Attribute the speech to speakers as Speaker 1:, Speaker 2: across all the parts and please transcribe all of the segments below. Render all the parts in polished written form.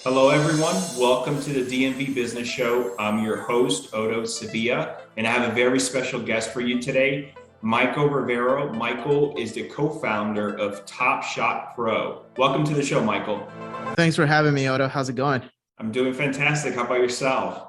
Speaker 1: Hello, everyone. Welcome to the DMV Business Show. I'm your host, Otto Sevilla, and I have a very special guest for you today, Michael Rivero. Michael is the co-founder of Top Shot Pro. Welcome to the show, Michael.
Speaker 2: Thanks for having me, Otto. How's it going?
Speaker 1: I'm doing fantastic. How about yourself?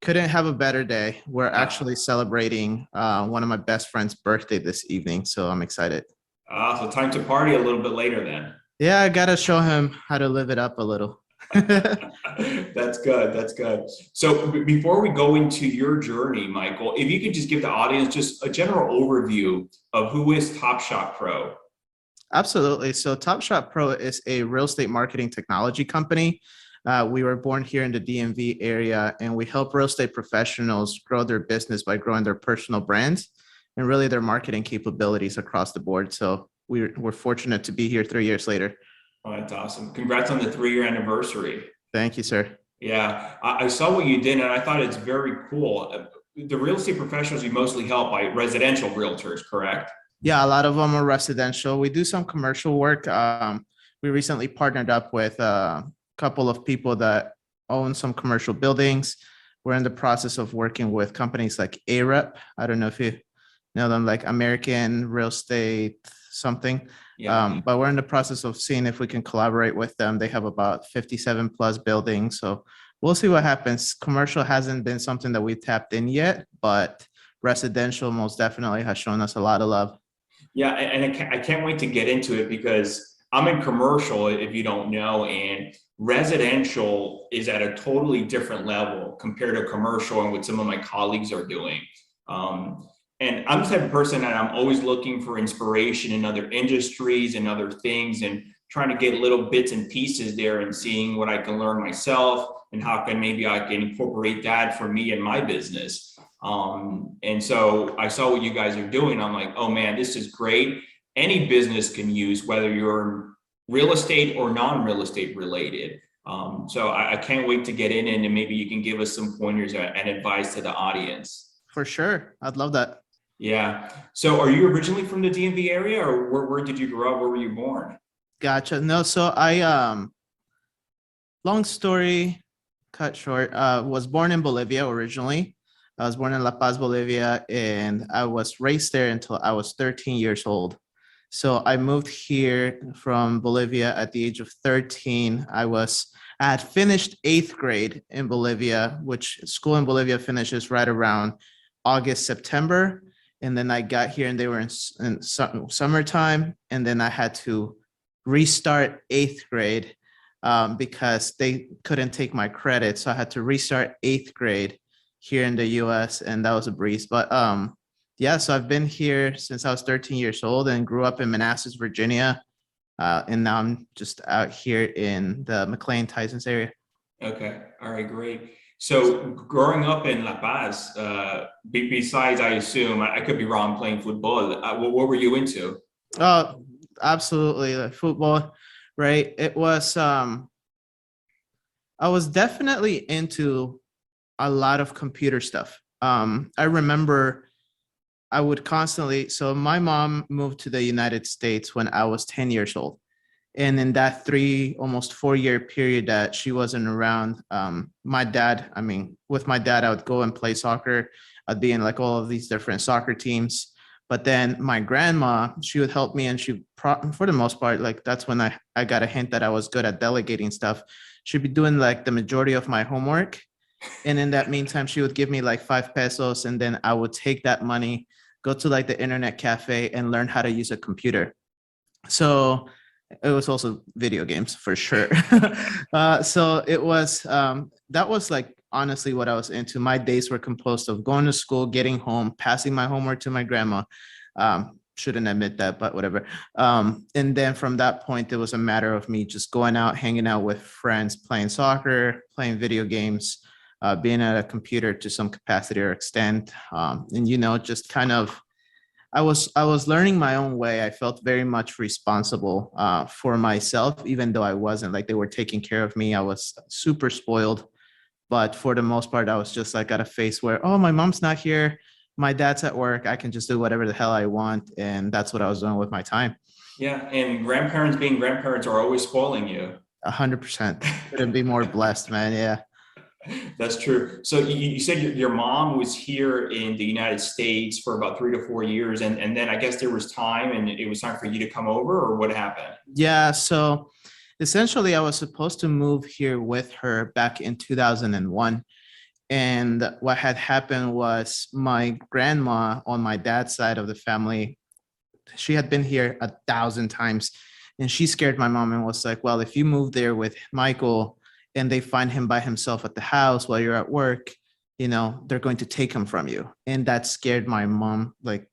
Speaker 2: Couldn't have a better day. We're
Speaker 1: Uh,
Speaker 2: actually celebrating one of my best friend's birthday this evening, so I'm excited.
Speaker 1: so time to party a little bit later then.
Speaker 2: Yeah, I gotta show him how to live it up a little.
Speaker 1: That's good. That's good. So before we go into your journey, Michael, if you could just give the audience just a general overview of who is Top Shot Pro.
Speaker 2: Absolutely. So Top Shot Pro is a real estate marketing technology company. We were born here in the DMV area, and we help real estate professionals grow their business by growing their personal brands and really their marketing capabilities across the board. So we're fortunate to be here 3 years later.
Speaker 1: Oh, that's awesome. Congrats on the 3-year anniversary.
Speaker 2: Thank you, sir.
Speaker 1: Yeah, I saw what you did and I thought it's very cool. The real estate professionals you mostly help by residential realtors, correct?
Speaker 2: Yeah, a lot of them are residential. We do some commercial work. We recently partnered up with a couple of people that own some commercial buildings. We're in the process of working with companies like AREP. I don't know if you know them, like American Real Estate something.
Speaker 1: Yeah.
Speaker 2: But we're in the process of seeing if we can collaborate with them. They have about 57 plus buildings. So we'll see what happens. Commercial hasn't been something that we've tapped in yet, but residential most definitely has shown us a lot of love.
Speaker 1: Yeah, and I can't wait to get into it because I'm in commercial, if you don't know, and residential is at a totally different level compared to commercial and what some of my colleagues are doing. And I'm the type of person that I'm always looking for inspiration in other industries and other things and trying to get little bits and pieces there and seeing what I can learn myself and how can maybe I can incorporate that for me and my business. And so I saw what you guys are doing. I'm like, oh man, this is great. Any business can use, whether you're real estate or non-real estate related. So I can't wait to get in and maybe you can give us some pointers and advice to the audience.
Speaker 2: For sure. I'd love that.
Speaker 1: Yeah. So are you originally from the DMV area or where did you grow up? Where were you born?
Speaker 2: Gotcha. No, so long story cut short, was born in Bolivia originally. I was born in La Paz, Bolivia, and I was raised there until I was 13 years old. So I moved here from Bolivia at the age of 13. I had finished eighth grade in Bolivia, which school in Bolivia finishes right around August, September. And then I got here and they were in summertime. And then I had to restart eighth grade because they couldn't take my credit. So I had to restart eighth grade here in the US, and that was a breeze. But yeah, so I've been here since I was 13 years old and grew up in Manassas, Virginia. And now I'm just out here in the McLean, Tysons area.
Speaker 1: Okay. All right, great. So growing up in La Paz, besides, I assume, I could be wrong, playing football, what were you into?
Speaker 2: Oh, absolutely. Like football, right? I was definitely into a lot of computer stuff. I remember I would constantly, so my mom moved to the United States when I was 10 years old. And in that almost 4 year period that she wasn't around, with my dad, I would go and play soccer. I'd be in like all of these different soccer teams. But then my grandma, she would help me, and for the most part, like that's when I got a hint that I was good at delegating stuff. She'd be doing like the majority of my homework. And in that meantime, she would give me like 5 pesos, and then I would take that money, go to like the internet cafe and learn how to use a computer. So it was also video games for sure. So that was like honestly what I was into. My days were composed of going to school, getting home, passing my homework to my grandma. Shouldn't admit that, but whatever. And then from that point, it was a matter of me just going out, hanging out with friends, playing soccer, playing video games, being at a computer to some capacity or extent. And, just kind of I was learning my own way. I felt very much responsible for myself, even though I wasn't. Like they were taking care of me. I was super spoiled, but for the most part, I was just like at a phase where, oh, my mom's not here, my dad's at work. I can just do whatever the hell I want, and that's what I was doing with my time.
Speaker 1: Yeah, and grandparents being grandparents are always spoiling you.
Speaker 2: 100%. Couldn't be more blessed, man. Yeah.
Speaker 1: That's true. So you said your mom was here in the United States for about 3 to 4 years, and then I guess there was time, and it was time for you to come over, or what happened?
Speaker 2: Yeah. So essentially, I was supposed to move here with her back in 2001. And what had happened was my grandma on my dad's side of the family, she had been here 1,000 times. And she scared my mom and was like, well, if you move there with Michael and they find him by himself at the house while you're at work, they're going to take him from you. And that scared my mom like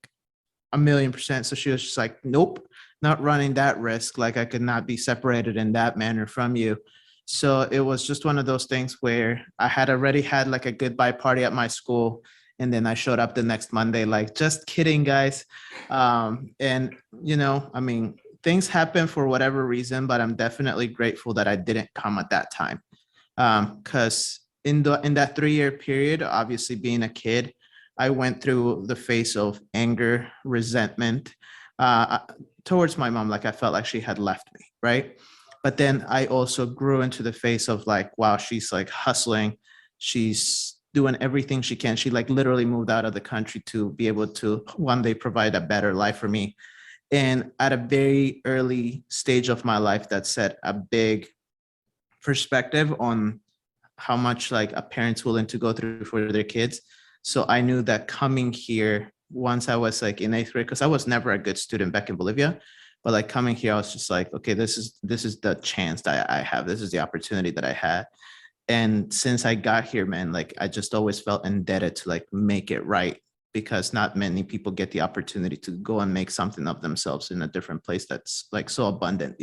Speaker 2: 1,000,000%. So she was just like, nope, not running that risk. Like I could not be separated in that manner from you. So it was just one of those things where I had already had like a goodbye party at my school. And then I showed up the next Monday, like, just kidding, guys. And, I mean, things happen for whatever reason, but I'm definitely grateful that I didn't come at that time. Because in that 3 year period, obviously being a kid, I went through the phase of anger, resentment towards my mom. Like I felt like she had left me, right? But then I also grew into the phase of like, wow, she's like hustling. She's doing everything she can. She like literally moved out of the country to be able to one day provide a better life for me. And at a very early stage of my life, that set a big perspective on how much like a parent's willing to go through for their kids. So I knew that coming here once I was like in 8th grade, because I was never a good student back in Bolivia, but like coming here, I was just like, okay, this is the chance that I have. This is the opportunity that I had. And since I got here, man, like I just always felt indebted to like make it right, because not many people get the opportunity to go and make something of themselves in a different place that's like so abundant.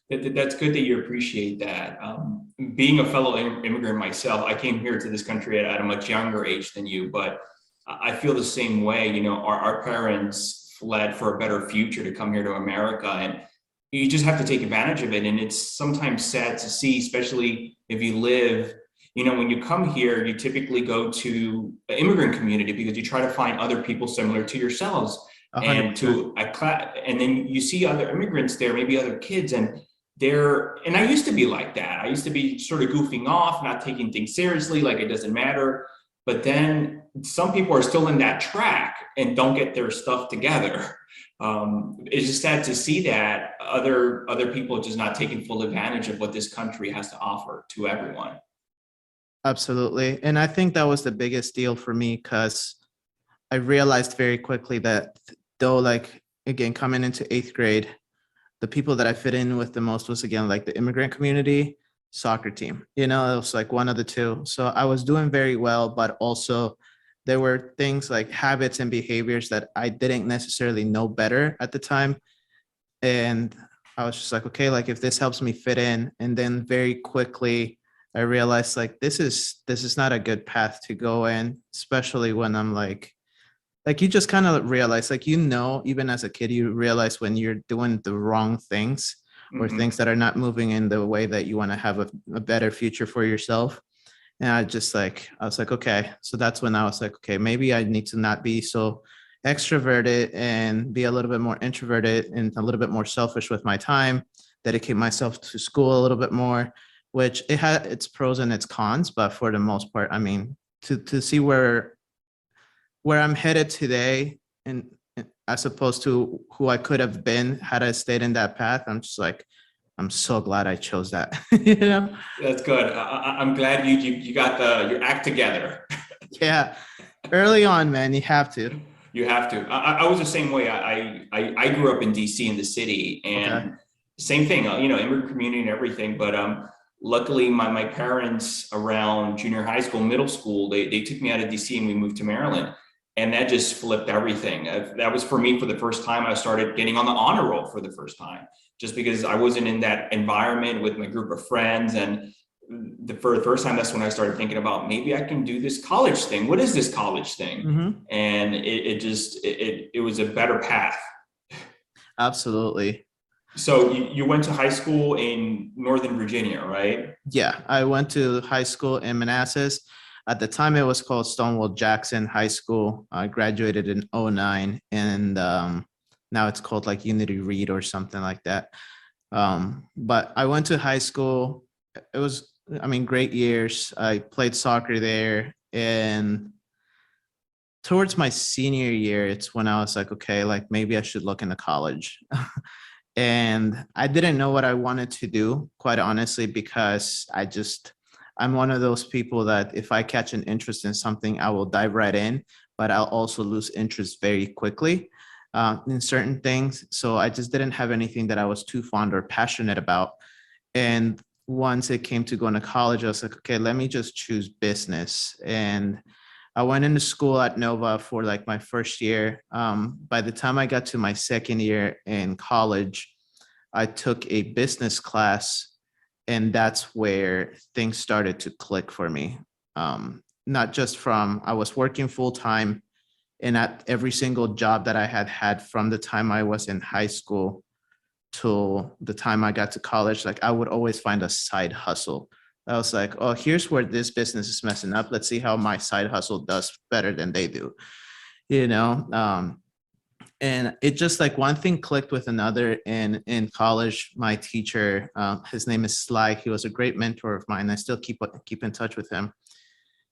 Speaker 1: That's good that you appreciate that. Being a fellow immigrant myself, I came here to this country at a much younger age than you, but I feel the same way. Our parents fled for a better future to come here to America, and you just have to take advantage of it. And it's sometimes sad to see, especially if you live, when you come here, you typically go to an immigrant community because you try to find other people similar to yourselves,
Speaker 2: A hundred
Speaker 1: and
Speaker 2: percent.
Speaker 1: to a class, and then you see other immigrants there, maybe other kids, and I used to be like that. I used to be sort of goofing off, not taking things seriously, like it doesn't matter. But then some people are still in that track and don't get their stuff together. It's just sad to see that other people are just not taking full advantage of what this country has to offer to everyone.
Speaker 2: Absolutely. And I think that was the biggest deal for me, because I realized very quickly that though, like, again, coming into 8th grade, the people that I fit in with the most was, again, like the immigrant community, soccer team. It was like one of the two. So I was doing very well, but also there were things like habits and behaviors that I didn't necessarily know better at the time. And I was just like, okay, like if this helps me fit in. And then very quickly I realized like this is not a good path to go in, especially when I'm like you just kind of realize, like, even as a kid, you realize when you're doing the wrong things or things
Speaker 1: Hmm.
Speaker 2: that are not moving in the way that you want to have a better future for yourself. And I was like, okay. So that's when I was like, okay, maybe I need to not be so extroverted and be a little bit more introverted and a little bit more selfish with my time, dedicate myself to school a little bit more, which it had its pros and its cons. But for the most part, I mean, to see where I'm headed today, and as opposed to who I could have been had I stayed in that path, I'm just like, I'm so glad I chose that. you know?
Speaker 1: That's good. I'm glad you got your act together.
Speaker 2: Yeah. Early on, man, you have to.
Speaker 1: You have to. I was the same way. I grew up in DC in the city,
Speaker 2: Okay.
Speaker 1: and same thing. Immigrant community and everything. But luckily, my parents around junior high school, middle school, they took me out of DC and we moved to Maryland, and that just flipped everything. That was for me for the first time. I started getting on the honor roll for the first time, just because I wasn't in that environment with my group of friends. And for the first time, that's when I started thinking about maybe I can do this college thing. What is this college thing?
Speaker 2: Hmm.
Speaker 1: And it was a better path.
Speaker 2: Absolutely.
Speaker 1: So you went to high school in Northern Virginia, right?
Speaker 2: Yeah. I went to high school in Manassas. At the time, it was called Stonewall Jackson High School. I graduated in '09, and now it's called like Unity Reed or something like that. But I went to high school. It was, I mean, great years. I played soccer there. And towards my senior year, it's when I was like, okay, like maybe I should look into college. And I didn't know what I wanted to do, quite honestly, because I'm one of those people that if I catch an interest in something, I will dive right in, but I'll also lose interest very quickly in certain things. So I just didn't have anything that I was too fond or passionate about. And once it came to going to college, I was like, okay, let me just choose business. And I went into school at Nova for like my first year. By the time I got to my second year in college, I took a business class, and that's where things started to click for me. Not just from, I was working full time, and at every single job that I had had from the time I was in high school till the time I got to college, like I would always find a side hustle. I was like, oh, here's where this business is messing up. Let's see how my side hustle does better than they do, you know? And it just like one thing clicked with another. And in college, my teacher, his name is Sly. He was a great mentor of mine. I still keep in touch with him.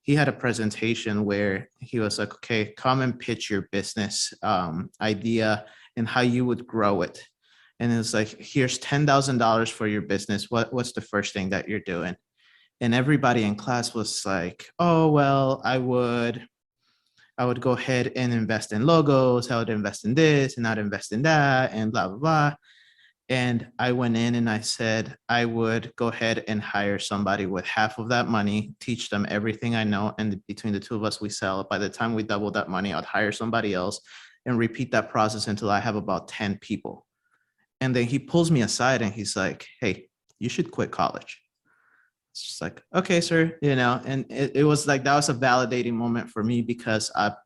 Speaker 2: He had a presentation where he was like, okay, come and pitch your business idea and how you would grow it. And it's like, here's $10,000 for your business. What's the first thing that you're doing? And everybody in class was like, oh, well, I would go ahead and invest in logos. I would invest in this and I'd invest in that and blah, blah, blah. And I went in and I said, I would go ahead and hire somebody with half of that money, teach them everything I know. And between the two of us, we sell. By the time we double that money, I'd hire somebody else and repeat that process until I have about 10 people. And then he pulls me aside and he's like, hey, you should quit college. It's just like, okay, sir, and it was like, that was a validating moment for me because up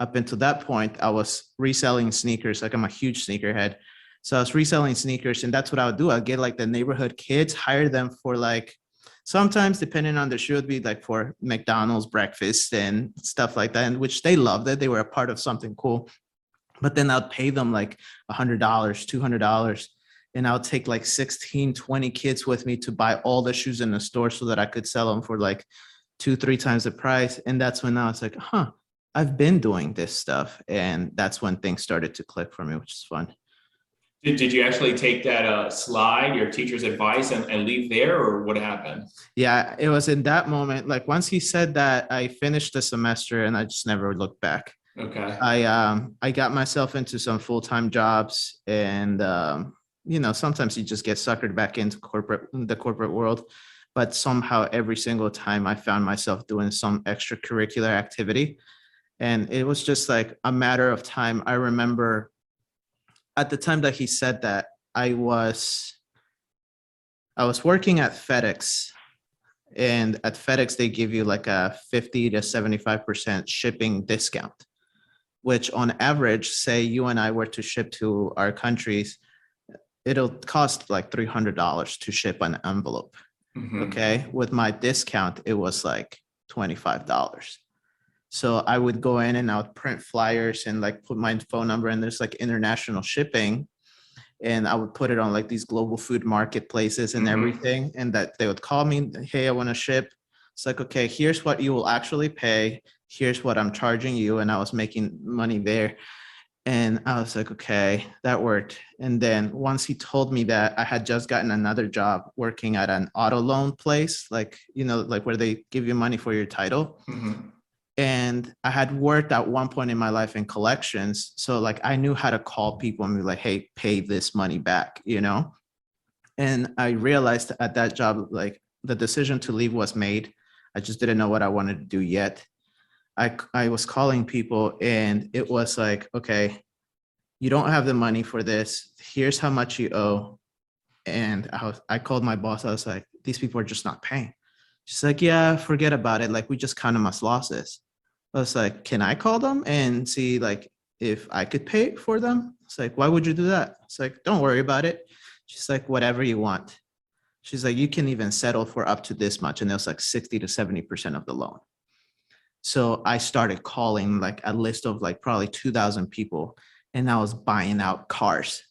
Speaker 2: until that point, I was reselling sneakers. Like I'm a huge sneakerhead. So I was reselling sneakers, and that's what I would do. I'd get like the neighborhood kids, hire them for like, sometimes depending on the shoe, it'd be like for McDonald's breakfast and stuff like that, and which they loved it. They were a part of something cool. But then I'd pay them like $100, $200. And I'll take like 16, 20 kids with me to buy all the shoes in the store so that I could sell them for like 2, 3 times the price. And that's when I was like, I've been doing this stuff. And that's when things started to click for me, which is fun.
Speaker 1: Did you actually take that slide, your teacher's advice, and leave there, or what happened?
Speaker 2: Yeah, it was in that moment. Like once he said that, I finished the semester and I just never looked back.
Speaker 1: Okay.
Speaker 2: I got myself into some full-time jobs, and sometimes you just get suckered back into the corporate world. But somehow every single time I found myself doing some extracurricular activity, and it was just like a matter of time. I remember at the time that he said that, I was working at FedEx, and at FedEx they give you like a 50 to 75% shipping discount, which on average, say you and I were to ship to our countries, it'll cost like $300 to ship an envelope.
Speaker 1: Mm-hmm.
Speaker 2: Okay. With my discount, it was like $25. So I would go in and I would print flyers and like put my phone number, and there's like international shipping. And I would put it on like these global food marketplaces and everything. And that they would call me, hey, I want to ship. It's like, okay, here's what you will actually pay. Here's what I'm charging you. And I was making money there. And I was like, okay, that worked. And then once he told me that, I had just gotten another job working at an auto loan place, like, like where they give you money for your title.
Speaker 1: Mm-hmm.
Speaker 2: And I had worked at one point in my life in collections. So like I knew how to call people and be like, hey, pay this money back, And I realized at that job, like the decision to leave was made. I just didn't know what I wanted to do yet. I was calling people and it was like, okay, you don't have the money for this. Here's how much you owe. And I called my boss. I was like, these people are just not paying. She's like, yeah, forget about it. Like, we just kind of must losses. I was like, can I call them and see like if I could pay for them? It's like, why would you do that? It's like, don't worry about it. She's like, whatever you want. She's like, you can even settle for up to this much. And it was like 60 to 70% of the loan. So I started calling like a list of like probably 2,000 people, and I was buying out cars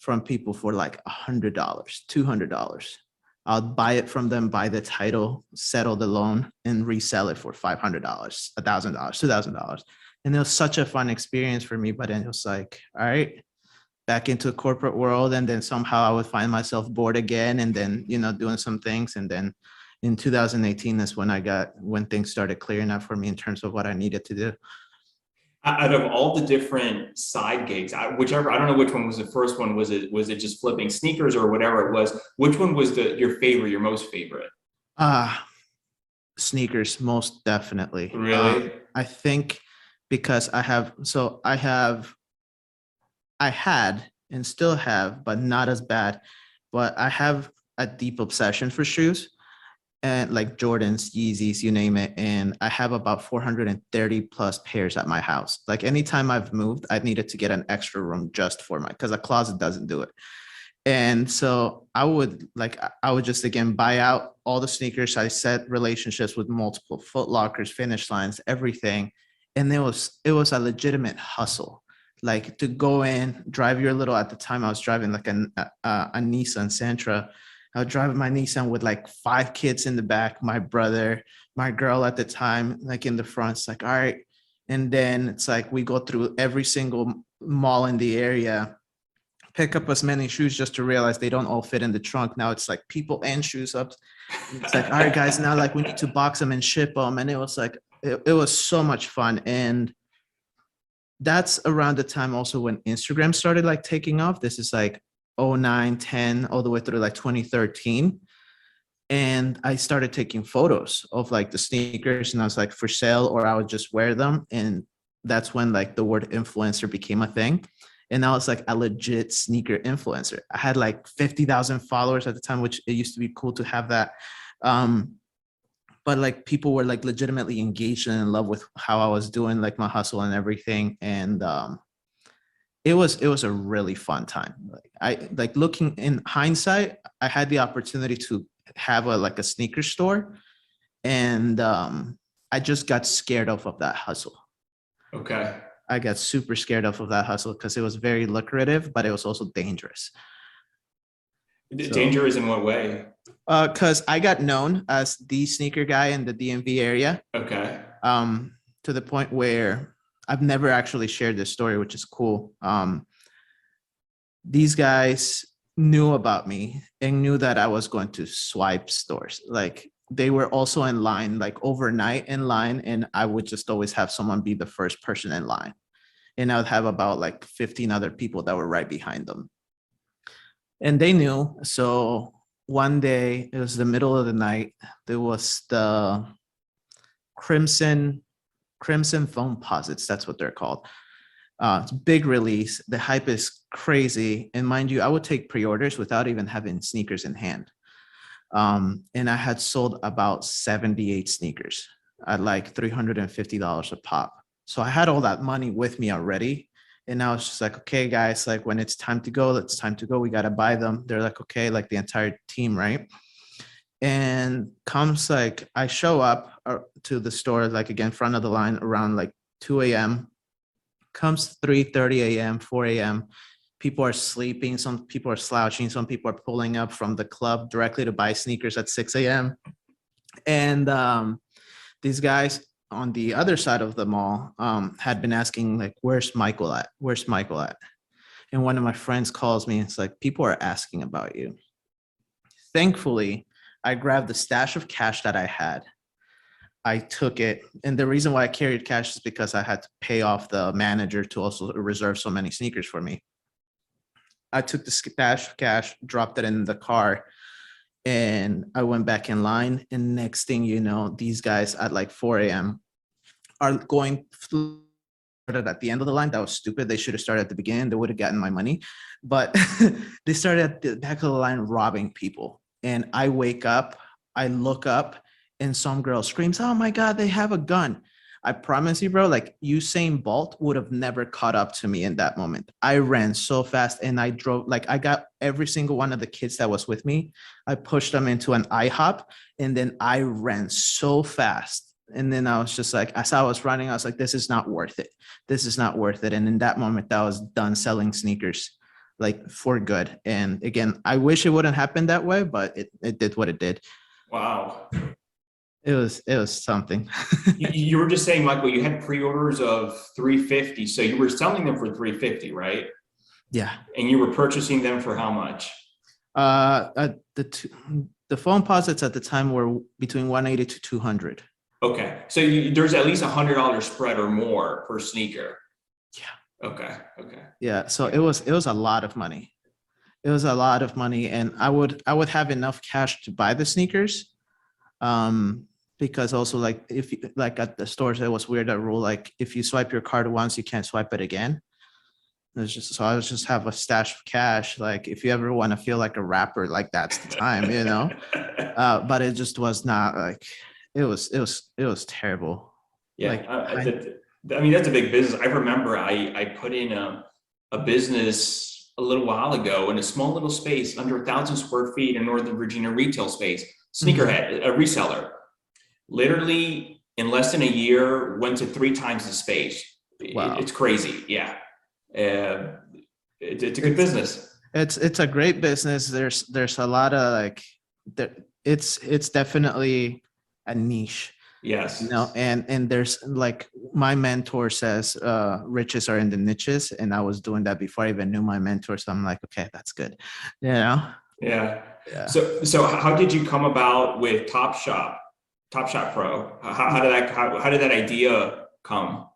Speaker 2: from people for like $100, $200. I'll buy it from them, buy the title, settle the loan, and resell it for $500, $1,000, $2,000. And it was such a fun experience for me. But then it was like, all right, back into the corporate world. And then somehow I would find myself bored again, and then, doing some things. And then in 2018 is when things started clearing up for me in terms of what I needed to do.
Speaker 1: Out of all the different side gigs, whichever, I don't know which one was the first one. Was it just flipping sneakers or whatever it was? Which one was your favorite, your most favorite?
Speaker 2: Sneakers, most definitely.
Speaker 1: Really?
Speaker 2: I think because I had and still have, but not as bad, but I have a deep obsession for shoes, and like Jordans, Yeezys, you name it. And I have about 430 plus pairs at my house. Like anytime I've moved, I needed to get an extra room just for because a closet doesn't do it. And so I would just, again, buy out all the sneakers. I set relationships with multiple Foot Lockers, Finish Lines, everything. And it was a legitimate hustle. Like to go in, drive your little, at the time I was driving like a Nissan Sentra. I would drive my Nissan with like 5 kids in the back, my brother, my girl at the time, like in the front. It's like, all right. And then it's like we go through every single mall in the area, pick up as many shoes just to realize they don't all fit in the trunk. Now it's like people and shoes up. It's like, all right, guys, now like we need to box them and ship them. And it was like, it was so much fun. And that's around the time also when Instagram started like taking off. This is like 09, 10, all the way through like 2013. And I started taking photos of like the sneakers, and I was like for sale, or I would just wear them. And that's when like the word influencer became a thing. And I was like a legit sneaker influencer. I had like 50,000 followers at the time, which it used to be cool to have that. But like people were like legitimately engaged and in love with how I was doing like my hustle and everything. And it was a really fun time. Like I like looking in hindsight, I had the opportunity to have a sneaker store, and I just got scared of that hustle.
Speaker 1: Okay.
Speaker 2: I got super scared of that hustle because it was very lucrative, but it was also dangerous.
Speaker 1: Dangerous in what way?
Speaker 2: Because I got known as the sneaker guy in the DMV area.
Speaker 1: Okay.
Speaker 2: To the point where I've never actually shared this story, which is cool. These guys knew about me and knew that I was going to swipe stores. Like they were also in line, like overnight in line, and I would just always have someone be the first person in line. And I would have about like 15 other people that were right behind them. And they knew. So one day, it was the middle of the night, there was the Crimson Foam Posits. That's what they're called. It's a big release. The hype is crazy. And mind you, I would take pre-orders without even having sneakers in hand. And I had sold about 78 sneakers at like $350 a pop. So I had all that money with me already. And I was just like, okay, guys, like when it's time to go, it's time to go. We got to buy them. They're like, okay, like the entire team, right? And comes like, I show up to the store, like again, front of the line around like 2 a.m. Comes 3:30 a.m., 4 a.m. People are sleeping. Some people are slouching. Some people are pulling up from the club directly to buy sneakers at 6 a.m. And these guys on the other side of the mall had been asking like, where's Michael at? Where's Michael at? And one of my friends calls me. It's like, people are asking about you. Thankfully, I grabbed the stash of cash that I had. I took it. And the reason why I carried cash is because I had to pay off the manager to also reserve so many sneakers for me. I took the stash of cash, dropped it in the car, and I went back in line. And next thing you know, these guys at like 4 a.m. are going at the end of the line. That was stupid. They should have started at the beginning. They would have gotten my money. But they started at the back of the line robbing people. And I wake up, I look up, and some girl screams, "Oh my God, they have a gun." I promise you, bro, like Usain Bolt would have never caught up to me in that moment. I ran so fast and I drove, like I got every single one of the kids that was with me. I pushed them into an IHOP, and then I ran so fast. And then I was just like, as I was running, I was like, this is not worth it. This is not worth it. And in that moment, I was done selling sneakers. like for good. And again, I wish it wouldn't happen that way, but it did what it did.
Speaker 1: Wow.
Speaker 2: It was something.
Speaker 1: You were just saying, Michael, you had pre-orders of 350. So you were selling them for 350, right?
Speaker 2: Yeah.
Speaker 1: And you were purchasing them for how much?
Speaker 2: The phone posits at the time were between 180 to 200.
Speaker 1: Okay. So there's at least $100 spread or more per sneaker.
Speaker 2: Yeah.
Speaker 1: Okay. Okay.
Speaker 2: Yeah. So it was a lot of money. It was a lot of money, and I would have enough cash to buy the sneakers. Because also like if you, like at the stores, it was weird that rule, like if you swipe your card once, you can't swipe it again. It's just so I was just have a stash of cash. Like if you ever want to feel like a rapper, like that's the time, you know. But it just was not like it was terrible.
Speaker 1: Yeah.
Speaker 2: Like
Speaker 1: I mean, that's a big business. I remember I put in a business a little while ago in a small little space under 1,000 square feet in Northern Virginia retail space, sneakerhead, a reseller. Literally in less than a year, went to 3 times the space.
Speaker 2: wow,
Speaker 1: It's crazy. Yeah. Uh, it's a good
Speaker 2: it's
Speaker 1: business.
Speaker 2: it's a great business. There's a lot of like there, it's definitely a niche.
Speaker 1: Yes.
Speaker 2: And there's like my mentor says riches are in the niches, and I was doing that before I even knew my mentor, so I'm like, okay, that's good, you know.
Speaker 1: Yeah.
Speaker 2: Yeah,
Speaker 1: So how did you come about with Top Shot Pro? How did that idea come?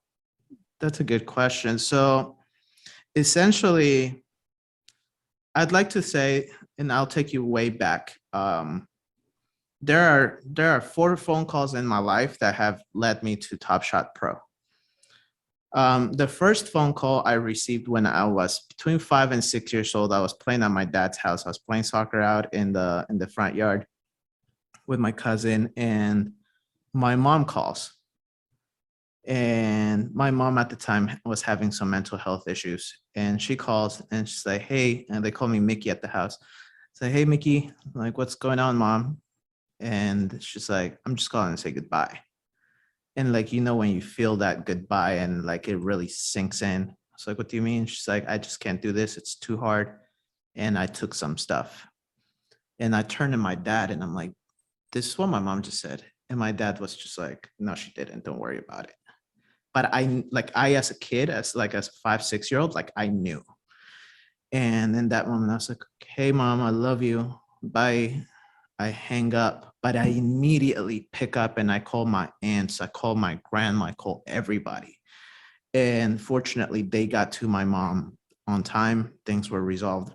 Speaker 2: that's a good question. So essentially, I'd like to say, and I'll take you way back. There are 4 phone calls in my life that have led me to Top Shot Pro. The first phone call I received when I was between 5 and 6 years old. I was playing at my dad's house. I was playing soccer out in the front yard with my cousin, and my mom calls. And my mom at the time was having some mental health issues, and she calls and she's like, "Hey," and they call me Mickey at the house. Say, "Hey, Mickey, like, what's going on, mom?" And she's like, "I'm just calling to say goodbye." And like, when you feel that goodbye and like it really sinks in. It's like, "What do you mean?" She's like, "I just can't do this. It's too hard. And I took some stuff." And I turned to my dad and I'm like, "This is what my mom just said." And my dad was just like, "No, she didn't. Don't worry about it." But I as a kid, as like as 5, 6 year old, like I knew. And in that moment, I was like, "Hey, mom, I love you. Bye." I hang up, but I immediately pick up and I call my aunts, I call my grandma, I call everybody. And fortunately, they got to my mom on time. Things were resolved.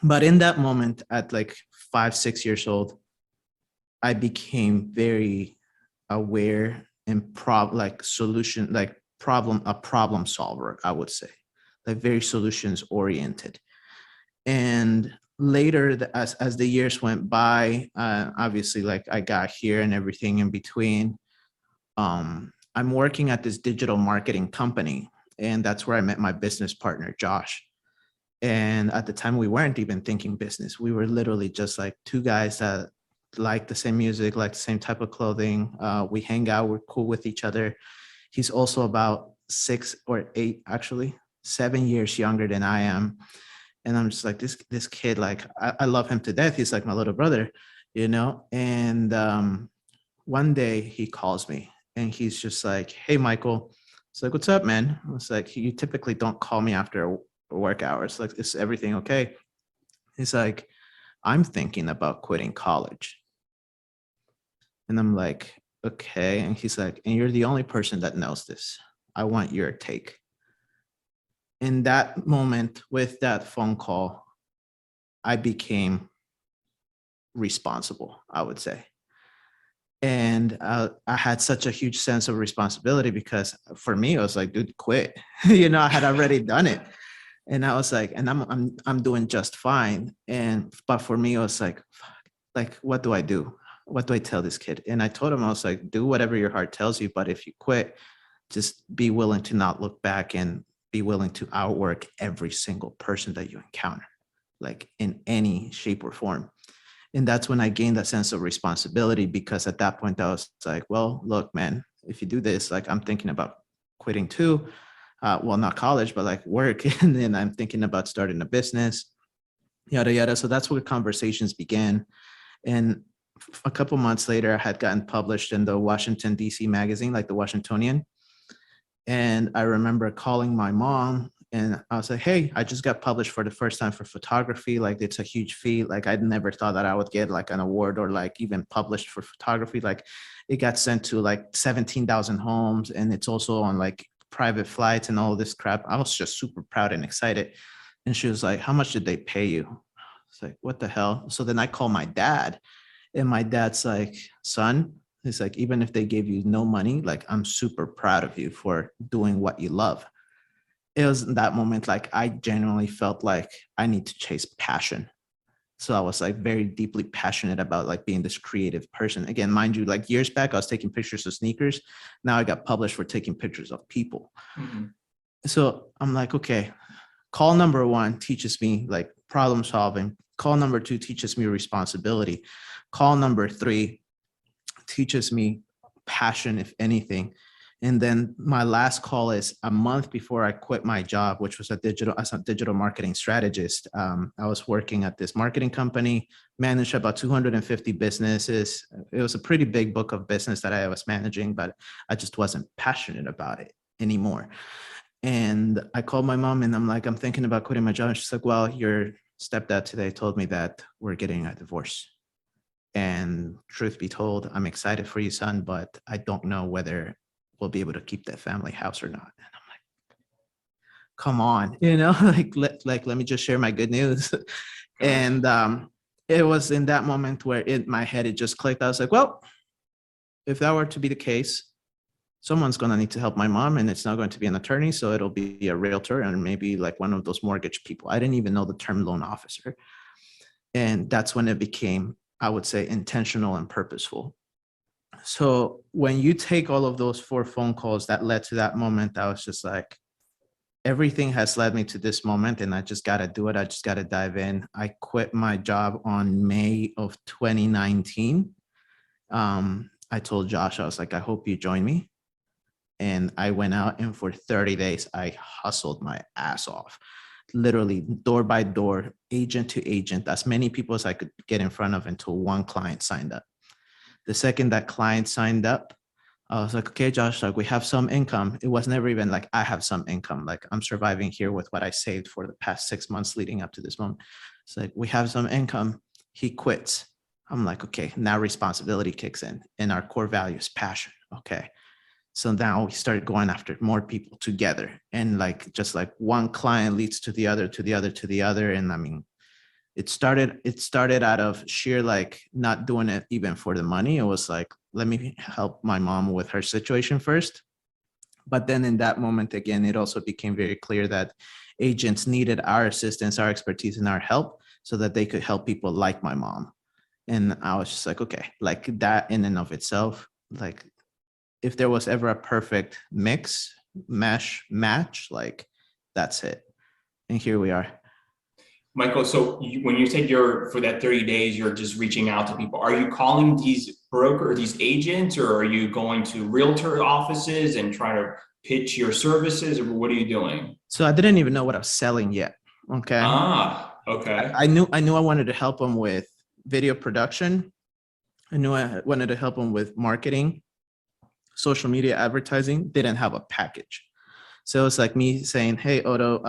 Speaker 2: But in that moment, at like 5, 6 years old, I became very aware and a problem solver, I would say, like very solutions oriented. And later, as the years went by, obviously, like I got here and everything in between, I'm working at this digital marketing company, and that's where I met my business partner, Josh. And at the time, we weren't even thinking business. We were literally just like 2 guys that like the same music, like the same type of clothing. We hang out, we're cool with each other. He's also about 6 or 8, actually 7 years younger than I am. And I'm just like, this kid, like I love him to death. He's like my little brother, And one day he calls me and he's just like, "Hey, Michael." It's like, "What's up, man?" It's like, "You typically don't call me after work hours. Like, is everything okay?" He's like, "I'm thinking about quitting college." And I'm like, "Okay." And he's like, "And you're the only person that knows this. I want your take." In that moment, with that phone call, I became responsible, I would say. And I had such a huge sense of responsibility because for me, it was like, dude, quit. I had already done it. And I was like, and I'm doing just fine. But for me, it was like, fuck, like, what do I do? What do I tell this kid? And I told him, I was like, do whatever your heart tells you. But if you quit, just be willing to not look back and be willing to outwork every single person that you encounter, like in any shape or form. And that's when I gained that sense of responsibility, because at that point I was like, well, look, man, if you do this, like I'm thinking about quitting too. well, not college, but like work. And then I'm thinking about starting a business, yada, yada. So that's where conversations began. And a couple months later, I had gotten published in the Washington, D.C. magazine, like the Washingtonian. And I remember calling my mom and I was like, hey, I just got published for the first time for photography. Like, it's a huge feat. Like, I never thought that I would get like an award or like even published for photography. Like, it got sent to like 17,000 homes and it's also on like private flights and all this crap. I was just super proud and excited. And she was like, how much did they pay you? It's like, what the hell? So then I call my dad and my dad's like, son, it's like, even if they gave you no money, like, I'm super proud of you for doing what you love. It was in that moment, like, I genuinely felt like I need to chase passion. So I was like very deeply passionate about like being this creative person. Again, mind you, like years back, I was taking pictures of sneakers. Now I got published for taking pictures of people.
Speaker 1: Mm-hmm.
Speaker 2: So I'm like, okay, call number one teaches me like problem solving. Call number two teaches me responsibility. Call number three teaches me passion, if anything. And then my last call is a month before I quit my job, which was as a digital marketing strategist. I was working at this marketing company, managed about 250 businesses. It was a pretty big book of business that I was managing, but I just wasn't passionate about it anymore. And I called my mom and I'm like, I'm thinking about quitting my job. And she's like, well, your stepdad today told me that we're getting a divorce. And truth be told, I'm excited for you, son, but I don't know whether we'll be able to keep that family house or not. And I'm like, come on, let me just share my good news. And it was in that moment where in my head, it just clicked. I was like, well, if that were to be the case, someone's going to need to help my mom, and it's not going to be an attorney. So it'll be a realtor and maybe like one of those mortgage people. I didn't even know the term loan officer. And that's when it became, I would say, intentional and purposeful. So when you take all of those 4 phone calls that led to that moment, I was just like, everything has led me to this moment and I just got to do it. I just got to dive in. I quit my job on May of 2019. I told Josh, I was like, I hope you join me. And I went out and for 30 days, I hustled my ass off, literally door by door, agent to agent, as many people as I could get in front of until one client signed up. The second that client signed up, I was like, okay, Josh, like we have some income. It was never even like I have some income. Like I'm surviving here with what I saved for the past 6 months leading up to this moment. It's like, we have some income. He quits. I'm like, okay, now responsibility kicks in and our core value is passion. Okay. So now we started going after more people together and like, just like one client leads to the other, to the other, to the other. And I mean, it started out of sheer like not doing it even for the money. It was like, let me help my mom with her situation first. But then in that moment, again, it also became very clear that agents needed our assistance, our expertise, and our help so that they could help people like my mom. And I was just like, okay, like that in and of itself, like if there was ever a perfect match, like that's it. And here we are.
Speaker 1: Michael, so when you said you're for that 30 days, you're just reaching out to people. Are you calling these broker or these agents, or are you going to realtor offices and trying to pitch your services, or what are you doing?
Speaker 2: So I didn't even know what I was selling yet. Okay.
Speaker 1: Ah, okay.
Speaker 2: I knew I wanted to help them with video production. I knew I wanted to help them with marketing, social media advertising. They didn't have a package. So it's like me saying, hey, Otto,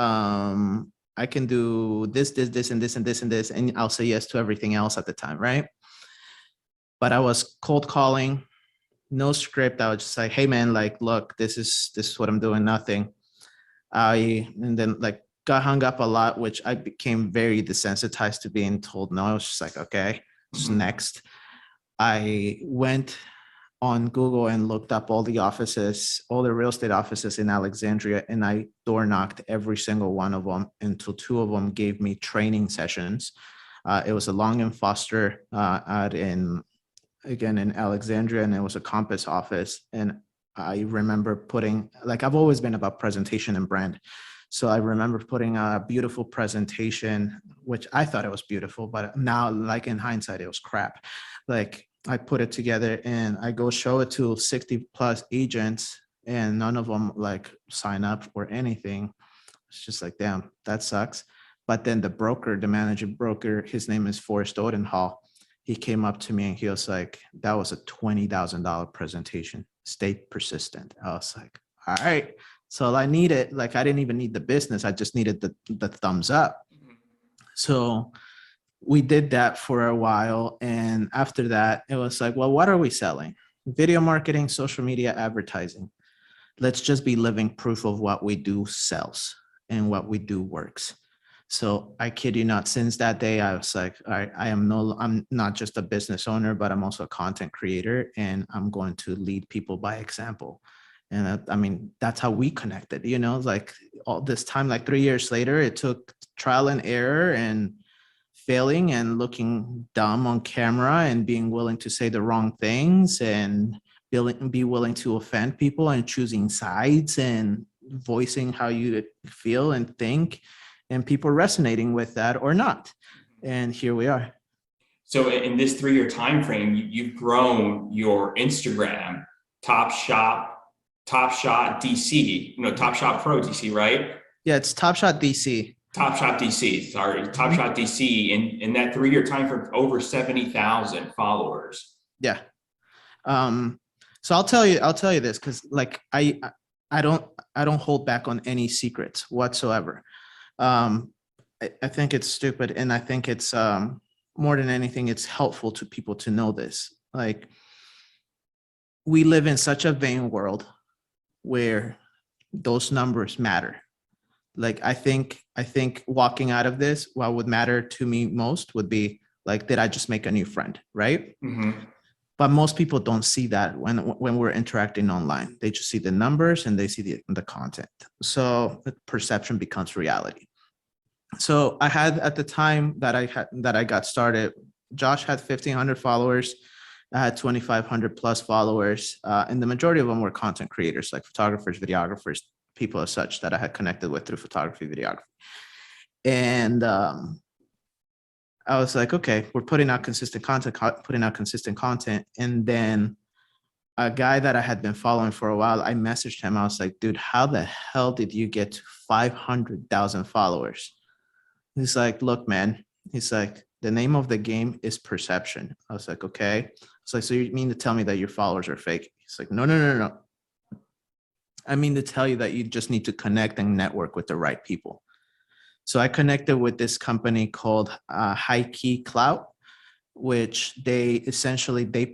Speaker 2: I can do this, this, this, and this, and this, and this. And I'll say yes to everything else at the time, right? But I was cold calling, no script. I was just like, hey man, like, look, this is what I'm doing, nothing. And then like got hung up a lot, which I became very desensitized to being told no. I was just like, okay, just next. I went on Google and looked up all the offices, all the real estate offices in Alexandria, and I door knocked every single one of them until 2 of them gave me training sessions. It was a Long and Foster out in Alexandria, and it was a Compass office. And I remember putting, like, I've always been about presentation and brand. So I remember putting a beautiful presentation, which I thought it was beautiful, but now, like in hindsight, it was crap. Like I put it together and I go show it to 60 plus agents. and none of them like sign up or anything. It's just like, damn, that sucks. But then the broker, the managing broker, his name is Forrest Odenhall. He came up to me and he was like, that was a $20,000 presentation. Stay persistent. I was like, all right. So I needed, like, I didn't even need the business. I just needed the thumbs up. So we did that for a while. And after that, it was like, well, what are we selling? Video marketing, social media, advertising. Let's just be living proof of what we do sells and what we do works. So I kid you not, since that day, I was like, all right, I'm not just a business owner, but I'm also a content creator, and I'm going to lead people by example. And I mean, that's how we connected, you know, like all this time, like 3 years later, it took trial and error and failing and looking dumb on camera and being willing to say the wrong things and be willing to offend people and choosing sides and voicing how you feel and think, and people resonating with that or not. And here we are.
Speaker 1: So in this 3-year time frame, you've grown your Instagram, Top Shot DC, Top Shot Pro DC, right?
Speaker 2: Yeah, it's Top Shot DC.
Speaker 1: Top Shot DC, sorry, Top Shot DC. In that 3-year time frame, over 70,000 followers.
Speaker 2: Yeah. So I'll tell you this, because like I don't hold back on any secrets whatsoever. I think it's stupid, and I think it's more than anything, it's helpful to people to know this. Like, we live in such a vain world where those numbers matter. Like, I think walking out of this, what would matter to me most would be like, did I just make a new friend, right?
Speaker 1: Mm-hmm.
Speaker 2: But most people don't see that when we're interacting online. They just see the numbers and they see the content. So perception becomes reality. So I had, at the time that I got started, Josh had 1,500 followers. I had 2,500 plus followers, and the majority of them were content creators, like photographers, videographers, people as such that I had connected with through photography, videography. And I was like, okay, we're putting out consistent content. And then a guy that I had been following for a while, I messaged him. I was like, dude, how the hell did you get to 500,000 followers? He's like, look, man, he's like, the name of the game is perception. I was like, okay. It's like, so you mean to tell me that your followers are fake? He's like, no. I mean to tell you that you just need to connect and network with the right people. So I connected with this company called High Key Clout, which they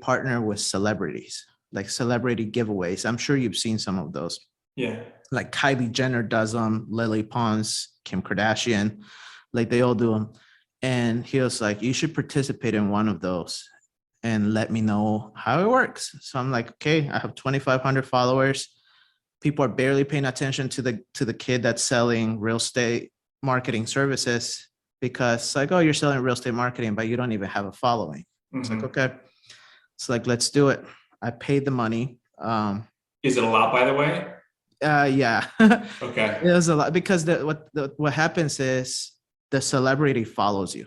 Speaker 2: partner with celebrities, like celebrity giveaways. I'm sure you've seen some of those.
Speaker 1: Yeah.
Speaker 2: Like Kylie Jenner does them, Lily Pons, Kim Kardashian, like they all do them. And he was like, you should participate in one of those and let me know how it works. So I'm like, okay, I have 2,500 followers. People are barely paying attention to the kid that's selling real estate marketing services, because like, oh, you're selling real estate marketing, but you don't even have a following. Mm-hmm. It's like, okay. It's like, let's do it. I paid the money.
Speaker 1: Is it a lot, by the way?
Speaker 2: Yeah.
Speaker 1: Okay.
Speaker 2: It was a lot, because what happens is the celebrity follows you,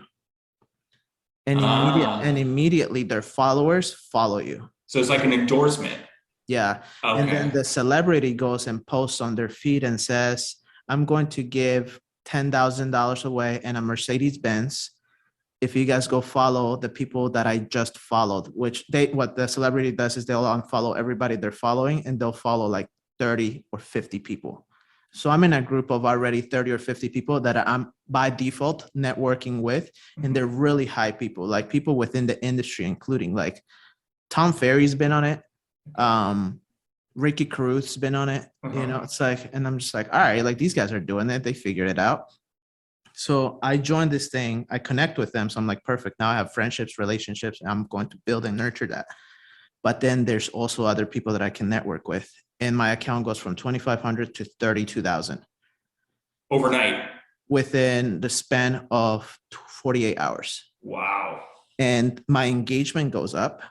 Speaker 2: and immediately their followers follow you.
Speaker 1: So it's like an endorsement.
Speaker 2: Yeah. Okay. And then the celebrity goes and posts on their feed and says, I'm going to give $10,000 away and a Mercedes-Benz if you guys go follow the people that I just followed. What the celebrity does is they'll unfollow everybody they're following, and they'll follow like 30 or 50 people. So I'm in a group of already 30 or 50 people that I'm by default networking with, and they're really high people, like people within the industry, including like Tom Ferry's been on it. Ricky Caruth's been on it. You know, it's like, and I'm just like, all right, like these guys are doing it. They figured it out. So I joined this thing. I connect with them. So I'm like, perfect. Now I have friendships, relationships, and I'm going to build and nurture that. But then there's also other people that I can network with. And my account goes from 2,500 to 32,000.
Speaker 1: Overnight.
Speaker 2: Within the span of 48 hours.
Speaker 1: Wow.
Speaker 2: And my engagement goes up.